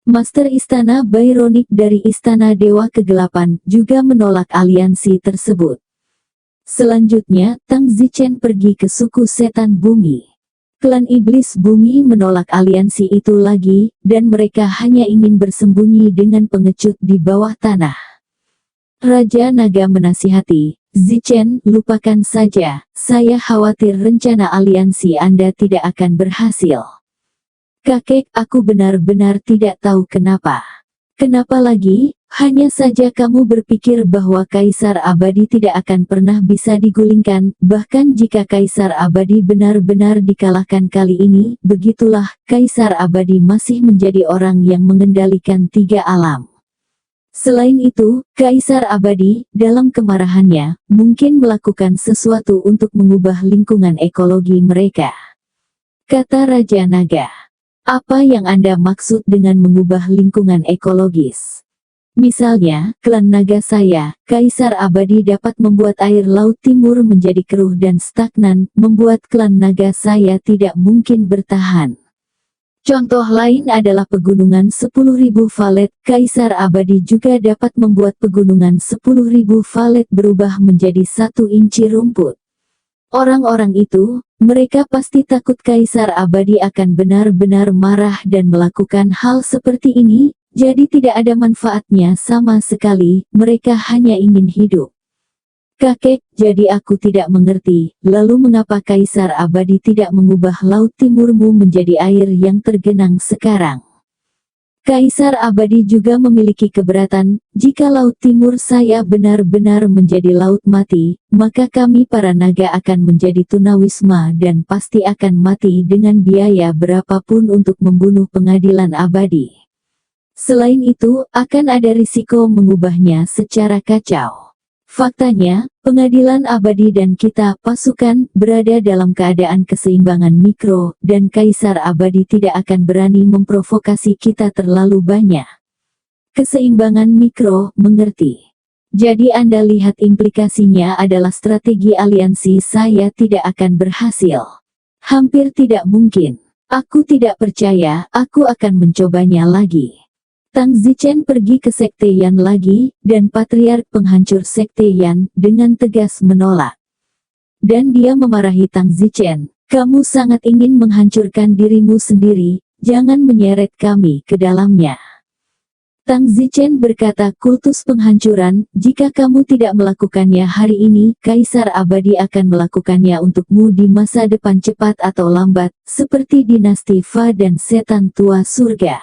Master Istana Byronic dari Istana Dewa Kegelapan juga menolak aliansi tersebut. Selanjutnya, Tang Zichen pergi ke suku Setan Bumi. Klan Iblis Bumi menolak aliansi itu lagi, dan mereka hanya ingin bersembunyi dengan pengecut di bawah tanah. Raja Naga menasihati, Zichen, lupakan saja, saya khawatir rencana aliansi Anda tidak akan berhasil. Kakek, aku benar-benar tidak tahu kenapa. Kenapa lagi? Hanya saja kamu berpikir bahwa Kaisar Abadi tidak akan pernah bisa digulingkan, bahkan jika Kaisar Abadi benar-benar dikalahkan kali ini, begitulah, Kaisar Abadi masih menjadi orang yang mengendalikan 3 alam. Selain itu, Kaisar Abadi, dalam kemarahannya, mungkin melakukan sesuatu untuk mengubah lingkungan ekologi mereka. Kata Raja Naga. Apa yang Anda maksud dengan mengubah lingkungan ekologis? Misalnya, klan naga saya, Kaisar Abadi dapat membuat air laut timur menjadi keruh dan stagnan, membuat klan naga saya tidak mungkin bertahan. Contoh lain adalah pegunungan 10.000 valet, Kaisar Abadi juga dapat membuat pegunungan 10.000 valet berubah menjadi 1 inci rumput. Orang-orang itu, mereka pasti takut Kaisar Abadi akan benar-benar marah dan melakukan hal seperti ini, jadi tidak ada manfaatnya sama sekali, mereka hanya ingin hidup. Kakek, jadi aku tidak mengerti, lalu mengapa Kaisar Abadi tidak mengubah laut timurmu menjadi air yang tergenang sekarang? Kaisar Abadi juga memiliki keberatan, jika laut timur saya benar-benar menjadi laut mati, maka kami para naga akan menjadi tunawisma dan pasti akan mati dengan biaya berapapun untuk membunuh pengadilan abadi. Selain itu, akan ada risiko mengubahnya secara kacau. Faktanya, pengadilan abadi dan kita, pasukan, berada dalam keadaan keseimbangan mikro, dan Kaisar Abadi tidak akan berani memprovokasi kita terlalu banyak. Keseimbangan mikro, mengerti? Jadi Anda lihat implikasinya adalah strategi aliansi saya tidak akan berhasil. Hampir tidak mungkin. Aku tidak percaya, aku akan mencobanya lagi. Tang Zichen pergi ke Sekte Yan lagi, dan Patriark penghancur Sekte Yan, dengan tegas menolak. Dan dia memarahi Tang Zichen, kamu sangat ingin menghancurkan dirimu sendiri, jangan menyeret kami ke dalamnya. Tang Zichen berkata, kultus penghancuran, jika kamu tidak melakukannya hari ini, Kaisar Abadi akan melakukannya untukmu di masa depan cepat atau lambat, seperti dinasti Fa dan setan tua surga.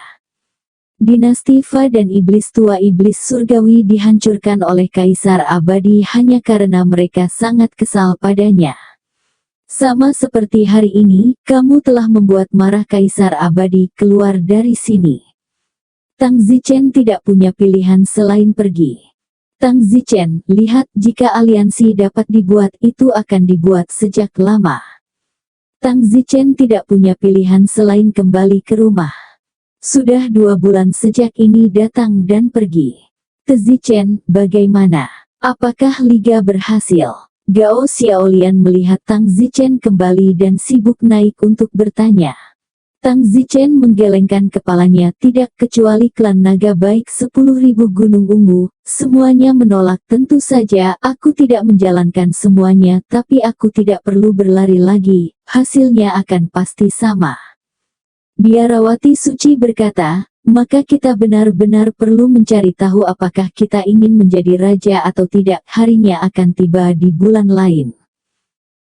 Dinasti Fa dan iblis tua iblis surgawi dihancurkan oleh Kaisar Abadi hanya karena mereka sangat kesal padanya. Sama seperti hari ini, kamu telah membuat marah Kaisar Abadi, keluar dari sini. Tang Zichen tidak punya pilihan selain pergi. Tang Zichen, lihat, jika aliansi dapat dibuat, itu akan dibuat sejak lama. Tang Zichen tidak punya pilihan selain kembali ke rumah. Sudah 2 bulan sejak ini datang dan pergi. Te Zichen, bagaimana? Apakah Liga berhasil? Gao Xiaolian melihat Tang Zichen kembali dan sibuk naik untuk bertanya. Tang Zichen menggelengkan kepalanya, tidak kecuali klan naga baik 10.000 Gunung Ungu, semuanya menolak. Tentu saja aku tidak menjalankan semuanya, tapi aku tidak perlu berlari lagi, hasilnya akan pasti sama. Biarawati Suci berkata, maka kita benar-benar perlu mencari tahu apakah kita ingin menjadi raja atau tidak. Harinya akan tiba di bulan lain.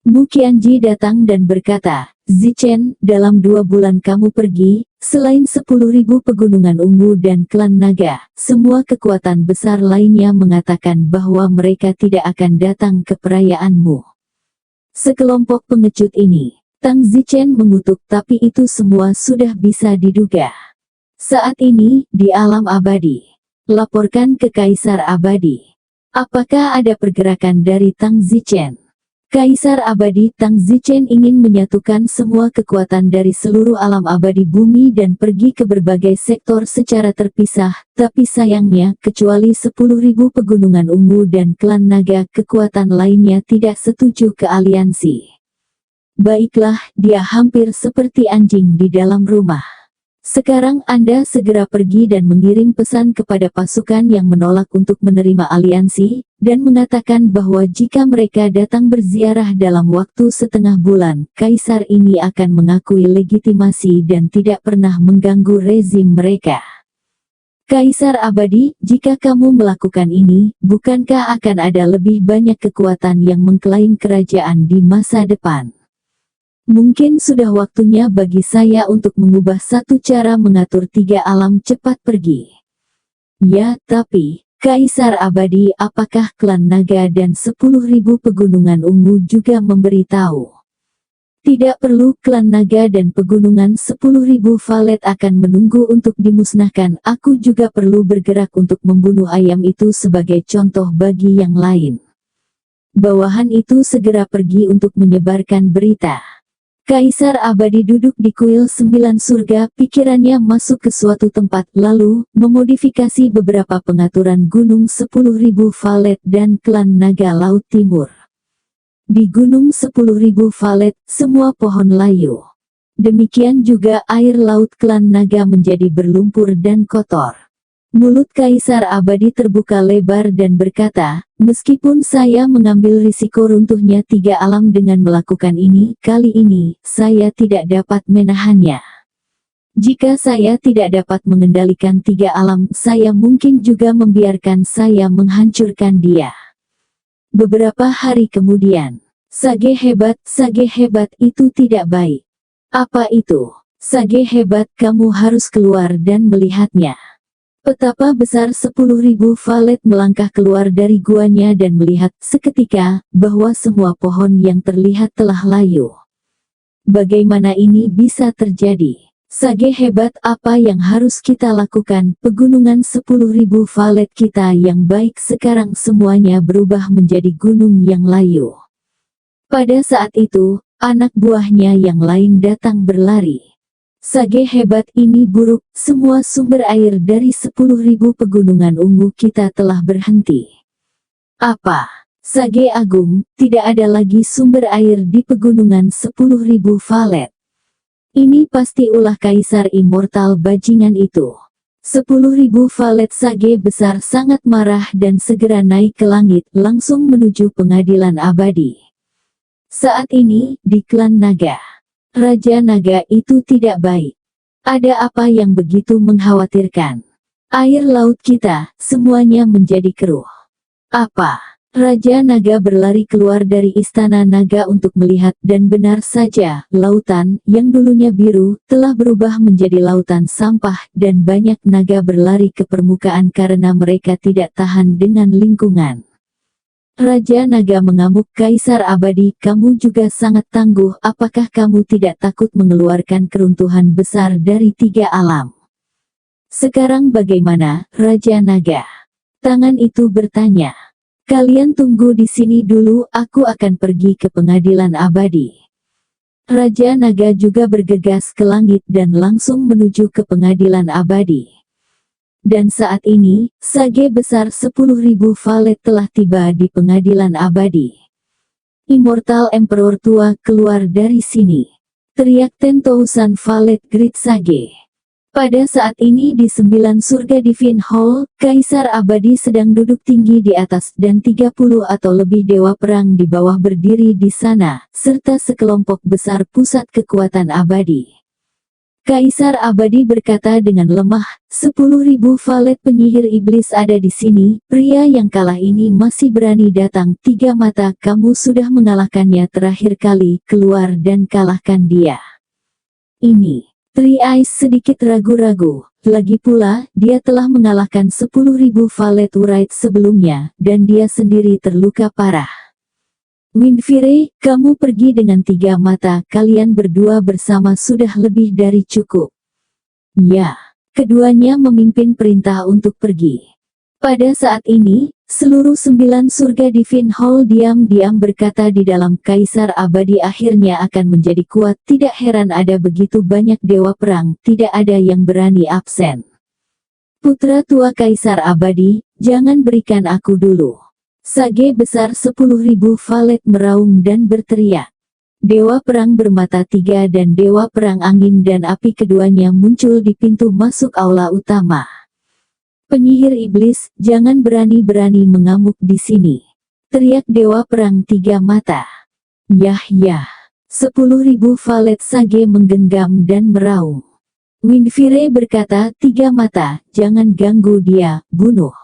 Mu Qianji datang dan berkata, Zichen, dalam 2 bulan kamu pergi, selain 10.000 pegunungan ungu dan klan naga, semua kekuatan besar lainnya mengatakan bahwa mereka tidak akan datang ke perayaanmu. Sekelompok pengecut ini. Tang Zichen mengutuk, tapi itu semua sudah bisa diduga. Saat ini, di alam abadi. Laporkan ke Kaisar Abadi. Apakah ada pergerakan dari Tang Zichen? Kaisar Abadi. Tang Zichen ingin menyatukan semua kekuatan dari seluruh alam abadi bumi dan pergi ke berbagai sektor secara terpisah, tapi sayangnya, kecuali 10.000 pegunungan ungu dan klan naga, kekuatan lainnya tidak setuju ke aliansi. Baiklah, dia hampir seperti anjing di dalam rumah. Sekarang Anda segera pergi dan mengirim pesan kepada pasukan yang menolak untuk menerima aliansi, dan mengatakan bahwa jika mereka datang berziarah dalam waktu setengah bulan, kaisar ini akan mengakui legitimasi dan tidak pernah mengganggu rezim mereka. Kaisar Abadi, jika kamu melakukan ini, bukankah akan ada lebih banyak kekuatan yang mengklaim kerajaan di masa depan? Mungkin sudah waktunya bagi saya untuk mengubah satu cara mengatur 3 alam. Cepat pergi. Ya, tapi, Kaisar Abadi, apakah klan naga dan 10.000 pegunungan ungu juga memberitahu? Tidak perlu, klan naga dan pegunungan 10.000 valet akan menunggu untuk dimusnahkan. Aku juga perlu bergerak untuk membunuh ayam itu sebagai contoh bagi yang lain. Bawahan itu segera pergi untuk menyebarkan berita. Kaisar Abadi duduk di kuil 9 surga, pikirannya masuk ke suatu tempat, lalu, memodifikasi beberapa pengaturan gunung 10.000 valet dan klan naga Laut Timur. Di gunung 10.000 valet, semua pohon layu. Demikian juga air laut klan naga menjadi berlumpur dan kotor. Mulut Kaisar Abadi terbuka lebar dan berkata, meskipun saya mengambil risiko runtuhnya 3 alam dengan melakukan ini, kali ini, saya tidak dapat menahannya. Jika saya tidak dapat mengendalikan 3 alam, saya mungkin juga membiarkan saya menghancurkan dia. Beberapa hari kemudian, sage hebat itu tidak baik. Apa itu? Sage hebat, kamu harus keluar dan melihatnya. Betapa besar 10.000 valet melangkah keluar dari guanya dan melihat seketika bahwa semua pohon yang terlihat telah layu. Bagaimana ini bisa terjadi? Sage hebat, apa yang harus kita lakukan? Pegunungan 10.000 valet kita yang baik sekarang semuanya berubah menjadi gunung yang layu. Pada saat itu, anak buahnya yang lain datang berlari. Sage hebat, ini buruk, semua sumber air dari 10.000 pegunungan ungu kita telah berhenti. Apa? Sage agung, tidak ada lagi sumber air di pegunungan 10.000 valet. Ini pasti ulah kaisar immortal bajingan itu. 10.000 valet sage besar sangat marah dan segera naik ke langit, langsung menuju pengadilan abadi. Saat ini, di klan naga. Raja Naga itu tidak baik. Ada apa yang begitu mengkhawatirkan? Air laut kita, semuanya menjadi keruh. Apa? Raja Naga berlari keluar dari istana naga untuk melihat, dan benar saja, lautan, yang dulunya biru, telah berubah menjadi lautan sampah, dan banyak naga berlari ke permukaan karena mereka tidak tahan dengan lingkungan. Raja Naga mengamuk, Kaisar Abadi, kamu juga sangat tangguh, apakah kamu tidak takut mengeluarkan keruntuhan besar dari 3 alam? Sekarang bagaimana, Raja Naga? Tangan itu bertanya, "Kalian tunggu di sini dulu, aku akan pergi ke pengadilan abadi." Raja Naga juga bergegas ke langit dan langsung menuju ke pengadilan abadi. Dan saat ini, sage besar 10.000 valet telah tiba di pengadilan abadi. Immortal Emperor tua keluar dari sini, teriak 10,000 valet Great Sage. Pada saat ini di 9 surga Divine Hall, Kaisar Abadi sedang duduk tinggi di atas dan 30 atau lebih dewa perang di bawah berdiri di sana, serta sekelompok besar pusat kekuatan abadi. Kaisar Abadi berkata dengan lemah, 10.000 valet penyihir iblis ada di sini, pria yang kalah ini masih berani datang, tiga mata, kamu sudah mengalahkannya terakhir kali, keluar dan kalahkan dia. Ini. Three Eyes sedikit ragu-ragu, lagi pula, dia telah mengalahkan 10.000 valet Wright sebelumnya, dan dia sendiri terluka parah. Windfire, kamu pergi dengan tiga mata, kalian berdua bersama sudah lebih dari cukup. Ya, keduanya memimpin perintah untuk pergi. Pada saat ini, seluruh 9 surga Divine Hall diam-diam berkata di dalam, Kaisar Abadi akhirnya akan menjadi kuat, tidak heran ada begitu banyak dewa perang, tidak ada yang berani absen. Putra tua Kaisar Abadi, jangan berikan aku dulu. Sage besar 10.000 valet meraung dan berteriak. Dewa perang bermata tiga dan dewa perang angin dan api keduanya muncul di pintu masuk aula utama. Penyihir iblis, jangan berani-berani mengamuk di sini. Teriak dewa perang tiga mata. Yah yah. 10.000 valet sage menggenggam dan meraung. Windfire berkata, tiga mata, jangan ganggu dia, bunuh.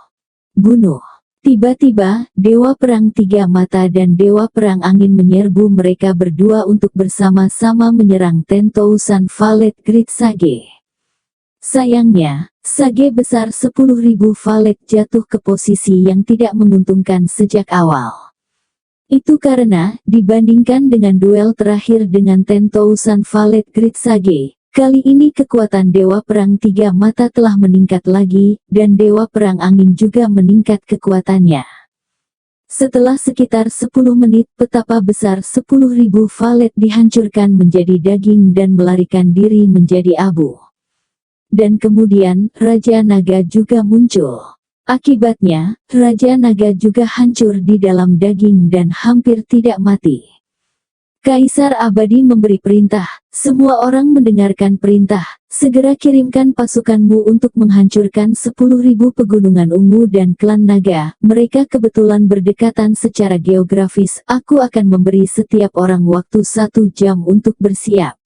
Bunuh. Tiba-tiba, dewa perang tiga mata dan dewa perang angin menyerbu mereka berdua untuk bersama-sama menyerang 10,000 valet Great Sage. Sayangnya, sage besar 10.000 valet jatuh ke posisi yang tidak menguntungkan sejak awal. Itu karena, dibandingkan dengan duel terakhir dengan 10,000 valet Great Sage, kali ini kekuatan dewa perang tiga mata telah meningkat lagi, dan dewa perang angin juga meningkat kekuatannya. Setelah sekitar 10 menit, betapa besar 10.000 valet dihancurkan menjadi daging dan melarikan diri menjadi abu. Dan kemudian, Raja Naga juga muncul. Akibatnya, Raja Naga juga hancur di dalam daging dan hampir tidak mati. Kaisar Abadi memberi perintah, semua orang mendengarkan perintah, segera kirimkan pasukanmu untuk menghancurkan 10.000 pegunungan ungu dan klan naga, mereka kebetulan berdekatan secara geografis, aku akan memberi setiap orang waktu 1 jam untuk bersiap.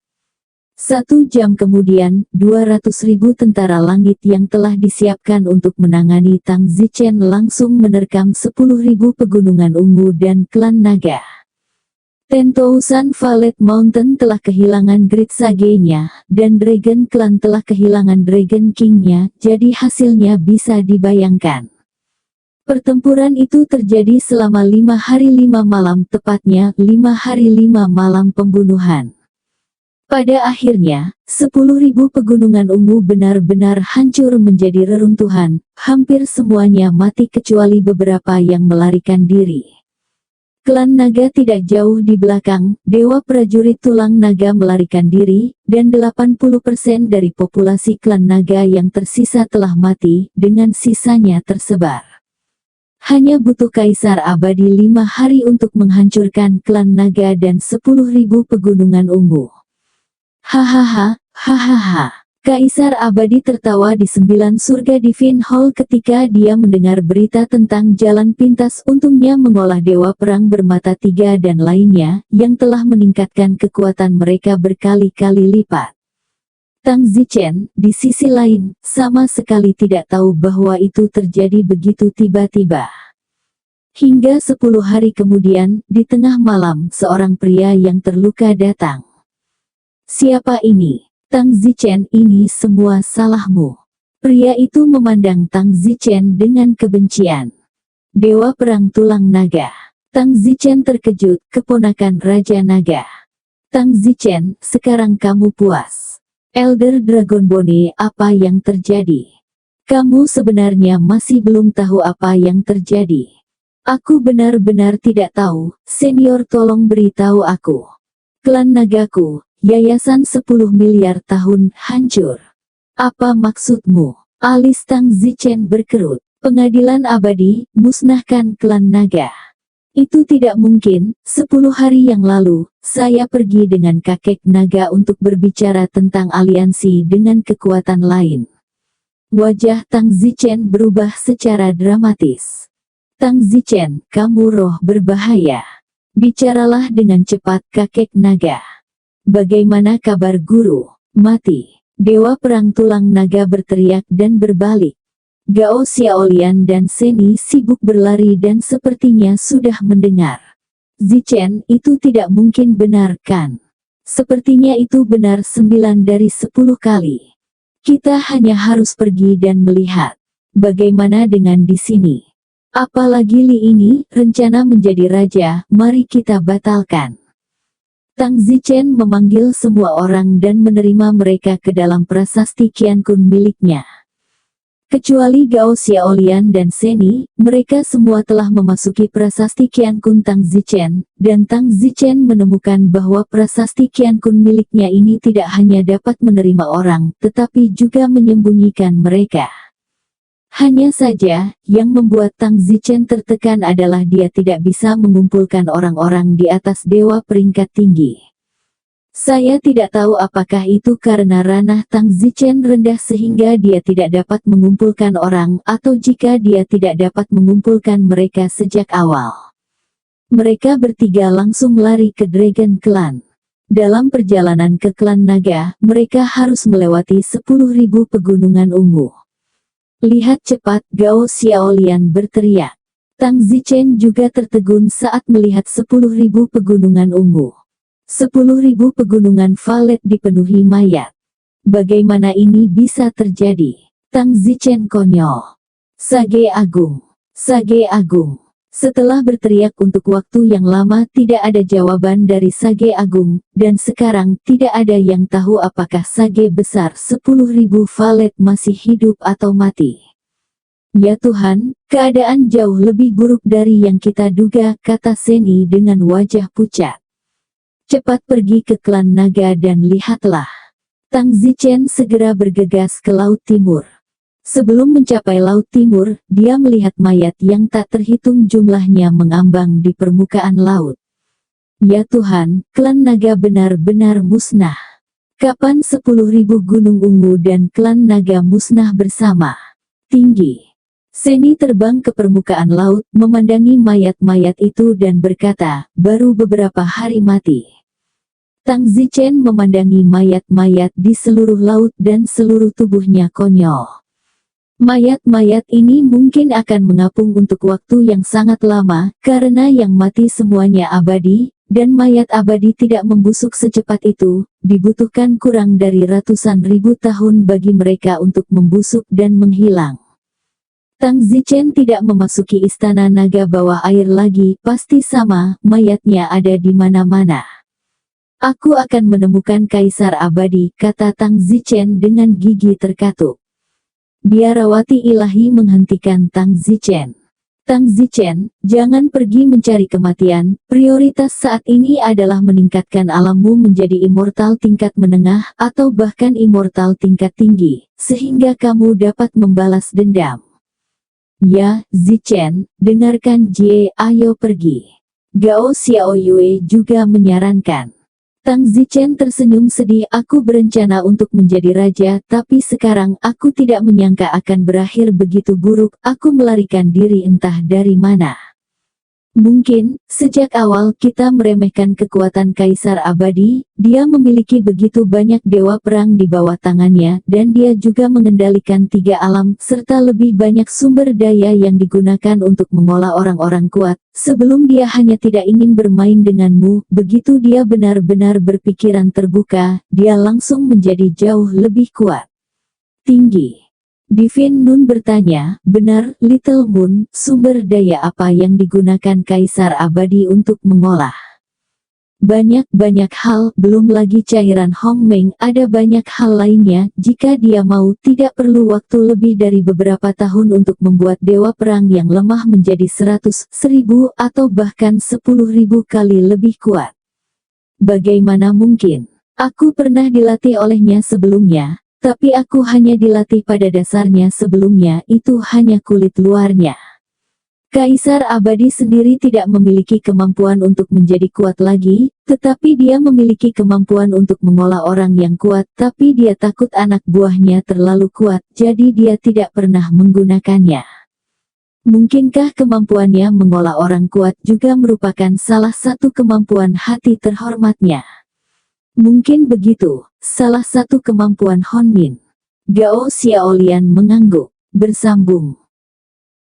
1 jam kemudian, 200.000 tentara langit yang telah disiapkan untuk menangani Tang Zichen langsung menerkam 10.000 pegunungan ungu dan klan naga. 10,000 Valet Mountain telah kehilangan Great Sage-nya, dan Dragon Clan telah kehilangan Dragon King-nya, jadi hasilnya bisa dibayangkan. Pertempuran itu terjadi selama 5 hari 5 malam, tepatnya 5 hari 5 malam pembunuhan. Pada akhirnya, 10.000 pegunungan ungu benar-benar hancur menjadi reruntuhan, hampir semuanya mati kecuali beberapa yang melarikan diri. Klan naga tidak jauh di belakang, dewa prajurit tulang naga melarikan diri, dan 80% dari populasi klan naga yang tersisa telah mati, dengan sisanya tersebar. Hanya butuh Kaisar Abadi 5 hari untuk menghancurkan klan naga dan 10.000 pegunungan ungu. Hahaha, hahaha. Kaisar Abadi tertawa di 9 surga Divine Hall ketika dia mendengar berita tentang jalan pintas untungnya mengolah dewa perang bermata tiga dan lainnya, yang telah meningkatkan kekuatan mereka berkali-kali lipat. Tang Zichen, di sisi lain, sama sekali tidak tahu bahwa itu terjadi begitu tiba-tiba. Hingga 10 hari kemudian, di tengah malam, seorang pria yang terluka datang. Siapa ini? Tang Zichen, ini semua salahmu. Pria itu memandang Tang Zichen dengan kebencian. Dewa perang tulang naga. Tang Zichen terkejut, keponakan Raja Naga. Tang Zichen, sekarang kamu puas. Elder Dragonbone, apa yang terjadi? Kamu sebenarnya masih belum tahu apa yang terjadi. Aku benar-benar tidak tahu, senior tolong beritahu aku. Klan nagaku, yayasan 10 miliar tahun, hancur. Apa maksudmu? Alis Tang Zichen berkerut. Pengadilan abadi, musnahkan klan naga. Itu tidak mungkin. 10 hari yang lalu, saya pergi dengan kakek naga untuk berbicara tentang aliansi dengan kekuatan lain. Wajah Tang Zichen berubah secara dramatis. Tang Zichen, kamu roh berbahaya. Bicaralah dengan cepat, kakek naga. Bagaimana kabar guru? Mati. Dewa perang tulang naga berteriak dan berbalik. Gao Xiaolian dan Seni sibuk berlari dan sepertinya sudah mendengar. Zichen, itu tidak mungkin benar kan? Sepertinya itu benar 9 dari 10 kali. Kita hanya harus pergi dan melihat. Bagaimana dengan di sini? Apalagi Li ini, rencana menjadi raja, mari kita batalkan. Tang Zichen memanggil semua orang dan menerima mereka ke dalam prasasti Qiankun miliknya. Kecuali Gao Xiaolian dan Seni, mereka semua telah memasuki prasasti Qiankun Tang Zichen, dan Tang Zichen menemukan bahwa prasasti Qiankun miliknya ini tidak hanya dapat menerima orang, tetapi juga menyembunyikan mereka. Hanya saja, yang membuat Tang Zichen tertekan adalah dia tidak bisa mengumpulkan orang-orang di atas dewa peringkat tinggi. Saya tidak tahu apakah itu karena ranah Tang Zichen rendah sehingga dia tidak dapat mengumpulkan orang atau jika dia tidak dapat mengumpulkan mereka sejak awal. Mereka bertiga langsung lari ke Dragon Clan. Dalam perjalanan ke klan naga, mereka harus melewati 10.000 pegunungan ungu. Lihat cepat, Gao Xiaolian berteriak. Tang Zichen juga tertegun saat melihat 10.000 pegunungan ungu. 10.000 pegunungan valet dipenuhi mayat. Bagaimana ini bisa terjadi? Tang Zichen konyol. Sage Agung. Sage Agung. Setelah berteriak untuk waktu yang lama tidak ada jawaban dari Sage Agung, dan sekarang tidak ada yang tahu apakah Sage besar 10.000 valet masih hidup atau mati. Ya Tuhan, keadaan jauh lebih buruk dari yang kita duga, kata Seni dengan wajah pucat. Cepat pergi ke klan naga dan lihatlah. Tang Zichen segera bergegas ke Laut Timur. Sebelum mencapai Laut Timur, dia melihat mayat yang tak terhitung jumlahnya mengambang di permukaan laut. Ya Tuhan, klan naga benar-benar musnah. Kapan 10.000 gunung ungu dan klan naga musnah bersama? Tinggi. Seni terbang ke permukaan laut, memandangi mayat-mayat itu dan berkata, baru beberapa hari mati. Tang Zichen memandangi mayat-mayat di seluruh laut dan seluruh tubuhnya konyol. Mayat-mayat ini mungkin akan mengapung untuk waktu yang sangat lama, karena yang mati semuanya abadi, dan mayat abadi tidak membusuk secepat itu, dibutuhkan kurang dari ratusan ribu tahun bagi mereka untuk membusuk dan menghilang. Tang Zichen tidak memasuki istana naga bawah air lagi, pasti sama, mayatnya ada di mana-mana. Aku akan menemukan kaisar abadi, kata Tang Zichen dengan gigi terkatuk. Biarawati ilahi menghentikan Tang Zichen. Tang Zichen, jangan pergi mencari kematian, prioritas saat ini adalah meningkatkan alammu menjadi immortal tingkat menengah, atau bahkan immortal tingkat tinggi, sehingga kamu dapat membalas dendam. Ya, Zichen, dengarkan Jie, ayo pergi. Gao Xiaoyue juga menyarankan. Tang Zichen tersenyum sedih, aku berencana untuk menjadi raja, tapi sekarang aku tidak menyangka akan berakhir begitu buruk, aku melarikan diri entah dari mana. Mungkin, sejak awal kita meremehkan kekuatan Kaisar Abadi, dia memiliki begitu banyak dewa perang di bawah tangannya, dan dia juga mengendalikan 3 alam, serta lebih banyak sumber daya yang digunakan untuk mengolah orang-orang kuat. Sebelum dia hanya tidak ingin bermain denganmu, begitu dia benar-benar berpikiran terbuka, dia langsung menjadi jauh lebih kuat. Tinggi. Divine Nun bertanya, benar, Little Moon, sumber daya apa yang digunakan Kaisar Abadi untuk mengolah? Banyak-banyak hal, belum lagi cairan Hongmeng, ada banyak hal lainnya. Jika dia mau, tidak perlu waktu lebih dari beberapa tahun untuk membuat dewa perang yang lemah menjadi 100, 1000, atau bahkan 10.000 kali lebih kuat. Bagaimana mungkin? Aku pernah dilatih olehnya sebelumnya, tapi aku hanya dilatih pada dasarnya sebelumnya, itu hanya kulit luarnya. Kaisar abadi sendiri tidak memiliki kemampuan untuk menjadi kuat lagi, tetapi dia memiliki kemampuan untuk mengolah orang yang kuat, tapi dia takut anak buahnya terlalu kuat, jadi dia tidak pernah menggunakannya. Mungkinkah kemampuannya mengolah orang kuat juga merupakan salah satu kemampuan hati terhormatnya? Mungkin begitu, salah satu kemampuan Honmin. Gao Xiaolian mengangguk, bersambung.